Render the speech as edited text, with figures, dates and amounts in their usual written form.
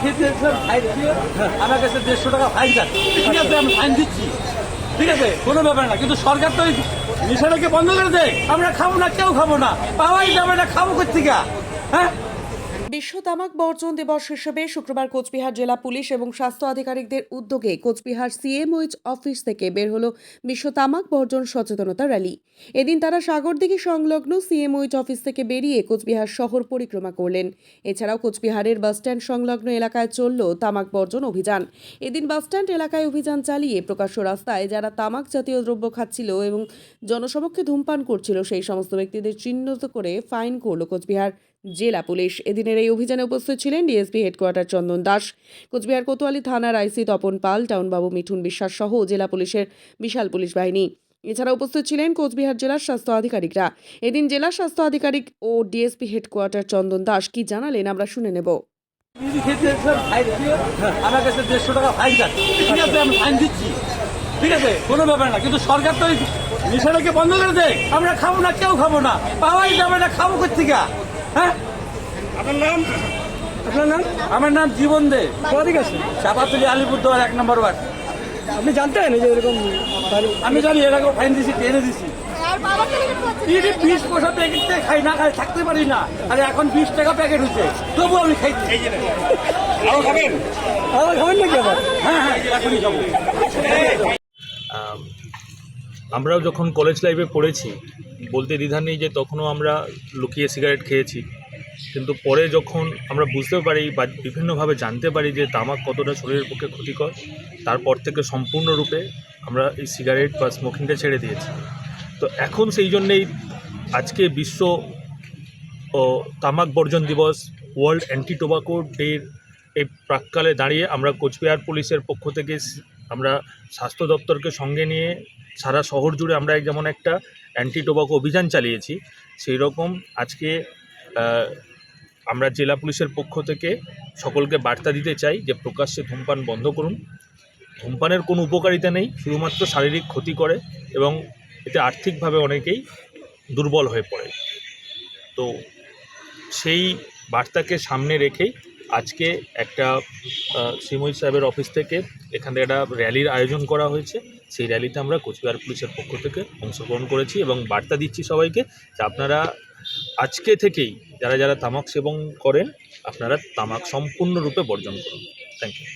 খেতে ফাইন দিয়ে আমার কাছে 150 টাকা ফাইন কাটে, ঠিক আছে, আমি ফাইন দিচ্ছি, ঠিক আছে, কোনো ব্যাপার না। কিন্তু সরকার তো এই নেশাটাকে বন্ধ করে দেয়, আমরা খাবো না, কেউ খাবো না, পাওয়াই যাবে না, খাবো কোথেকে? হ্যাঁ। বিশ্ব তামাক বর্জন দিবস হিসেবে শুক্রবার কোচবিহার জেলা পুলিশ এবং স্বাস্থ্য আধিকারিকদের উদ্যোগে কোচবিহার সিএমওইচ অফিস থেকে বের হলো বিশ্ব তামাক বর্জন সচেতনতা র্যালি। এদিন তারা সাগরদিঘি সংলগ্ন সিএমওইচ অফিস থেকে বেরিয়ে কোচবিহার শহর পরিক্রমা করলেন। এছাড়াও কোচবিহারের বাসস্ট্যান্ড সংলগ্ন এলাকায় চলল তামাক বর্জন অভিযান। এদিন বাসস্ট্যান্ড এলাকায় অভিযান চালিয়ে প্রকাশ্য রাস্তায় যারা তামাক জাতীয় দ্রব্য খাচ্ছিল এবং জনসমক্ষে ধূমপান করছিল সেই সমস্ত ব্যক্তিদের চিহ্নিত করে ফাইন করল কোচবিহার জেলা পুলিশ। এদিনের এই অভিযানে উপস্থিত ছিলেন ডিএসপি হেডকোয়ার্টার চন্দন দাস, কোচবিহার কোতোয়ালি থানার আইসি তপন পাল, টাউনবাবু মিঠুন বিশ্বাস সহ জেলা পুলিশের বিশাল পুলিশ বাহিনী। এছাড়া উপস্থিত ছিলেন কোচবিহার জেলার স্বাস্থ্য আধিকারিকরা। এদিন জেলা স্বাস্থ্য আধিকারিক ও ডিএসপি হেডকোয়ার্টার চন্দন দাস কি জানালেন আমরা শুনে নেব। খেতে ফাইন দিয়ে আমার কাছে 150 টাকা ফাইন কাটে, ঠিক আছে, আমি ফাইন দিচ্ছি, ঠিক আছে, কোনো ব্যাপার না। কিন্তু সরকার তো এই নেশাটাকে বন্ধ করে দেয়, আমরা খাবো না, কেউ খাবো না, পাওয়াই যাবে না, খাবো কোথেকে? হ্যাঁ। আপনার নাম? আপনার নাম? আমার নাম জীবন দে, কোথা থেকে আসছেন? চাপাতুলি আলিপুরদুয়ার 1 নম্বর ওয়ার্ড। আপনি জানতেন এই যে এরকম আমি জানি এরকম ফাইন দিছি, টেনে দিছি। 20 পয়সা প্যাকেট থেকে খাই না, খাই থাকতে পারি না, আর এখন 20 টাকা প্যাকেট হচ্ছে, তবু আমি খাইছি। আরো খাবেন? আরো খাবেন নাকি আবার? হ্যাঁ হ্যাঁ, এখনই খাবো। আমরাও যখন কলেজ লাইফে পড়েছি, বলতে দ্বিধা নেই যে তখনও আমরা লুকিয়ে সিগারেট খেয়েছি, কিন্তু পরে যখন আমরা বুঝতে পারি বা বিভিন্নভাবে জানতে পারি যে তামাক কতটা শরীরের পক্ষে ক্ষতিকর, তারপর থেকে সম্পূর্ণরূপে আমরা এই সিগারেট বা স্মোকিংটা ছেড়ে দিয়েছি। তো এখন সেই জন্যেই আজকে বিশ্ব তামাক বর্জন দিবস, ওয়ার্ল্ড অ্যান্টি টোবাকো ডের এই প্রাক্কালে দাঁড়িয়ে আমরা কোচবিহার পুলিশের পক্ষ থেকে আমরা স্বাস্থ্য দপ্তরকে সঙ্গে নিয়ে সারা শহর জুড়ে আমরা যেমন একটা অ্যান্টি টোবাকো অভিযান চালিয়েছি, সেই রকম আজকে আমরা জেলা পুলিশের পক্ষ থেকে সকলকে বার্তা দিতে চাই যে প্রকাশ্যে ধূমপান বন্ধ করুন। ধূমপানের কোনো উপকারিতা নেই, শুধুমাত্র শারীরিক ক্ষতি করে এবং এতে আর্থিকভাবে অনেকেই দুর্বল হয়ে পড়ে। তো সেই বার্তাকে সামনে রেখেই আজকে একটা সিমুই সাহেবের অফিস থেকে এখানে একটা র্যালির আয়োজন করা হয়েছে। সেই র্যালিতে আমরা কোচবিহার পুলিশের পক্ষ থেকে অংশগ্রহণ করেছি এবং বার্তা দিচ্ছি সবাইকে যে আপনারা আজকে থেকেই যারা যারা তামাক সেবন করেন, আপনারা তামাক সম্পূর্ণরূপে বর্জন করুন। Thank you.